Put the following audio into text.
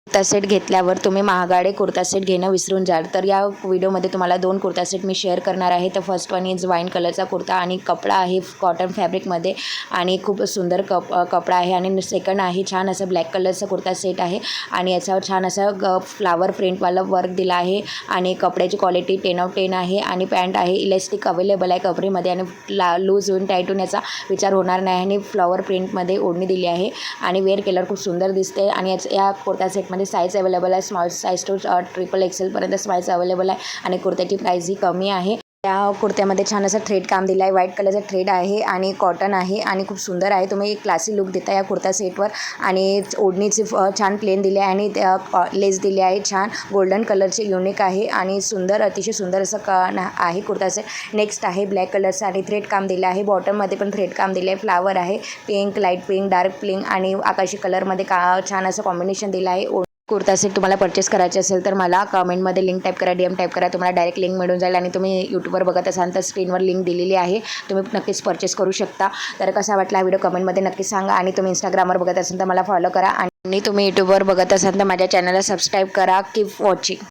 Kurta set घेतल्यावर तुम्ही महागडे कुर्ता सेट घेणं विसरून जाल। तर या व्हिडिओमध्ये तुम्हाला 2 कुर्ता सेट मी शेअर करणार आहे। तर फर्स्ट वन इज वाईन कलरचा कुर्ता आणि कपडा आहे कॉटन फॅब्रिकमध्ये आणि खूप सुंदर कपडा आहे। आणि सेकंड आहे छान असं ब्लॅक कलरचा कुर्ता सेट आहे आणि याच्यावर छान असं फ्लावर प्रिंटवाला वर्क दिला आहे आणि कपड्याची क्वालिटी 10/10 आहे आणि पॅन्ट आहे इलास्टिक अवेलेबल आहे कपरीमध्ये आणि लूज होऊन टाईट होऊन याचा विचार होणार नाही आणि फ्लॉवर प्रिंटमध्ये ओढणी दिली आहे आणि वेअर केल्यावर खूप सुंदर दिसते। आणि या कुर्ता सेटमध्ये साईज अवेलेबल आहे स्मॉल साईज टू XXL पर्यंत साईज अवेलेबल आहे आणि कुर्त्याची प्राईस ही कमी आहे। या कुर्त्यामध्ये छान असं थ्रेड काम दिलं आहे, व्हाईट कलरचा थ्रेड आहे आणि कॉटन आहे आणि खूप सुंदर आहे। तुम्ही एक क्लासी लुक देता या कुर्ता सेटवर आणि ओढणीची छान प्लेन दिली आहे आणि लेस दिली आहे छान गोल्डन कलरचे युनिक आहे आणि सुंदर अतिशय सुंदर असं आहे कुर्ता सेट। नेक्स्ट आहे ब्लॅक कलरचं आणि थ्रेड काम दिलं आहे, बॉटममध्ये पण थ्रेड काम दिलं आहे, फ्लावर आहे pink, light pink, dark pink आणि आकाशी कलरमध्ये छान असं कॉम्बिनेशन दिलं आहे। कुर्ता सेट तुम्हाला परचेस करायचे असेल तर मला कमेंटमध्ये लिंक टाईप करा, DM टाईप करा, तुम्हाला डायरेक्ट लिंक मिळून जाईल आणि तुम्ही यूट्यूबवर बघत असाल तर स्क्रीनवर लिंक दिलेली आहे, तुम्ही नक्कीच परचेस करू शकता। तर कसा वाटला हा व्हिडिओ कमेंटमध्ये नक्कीच सांगा आणि तुम्ही इंस्टाग्रामवर बघत असाल तर मला फॉलो करा आणि तुम्ही यूट्यूबवर बघत असाल तर माझ्या चॅनलला सबस्क्राईब करा। Keep watching.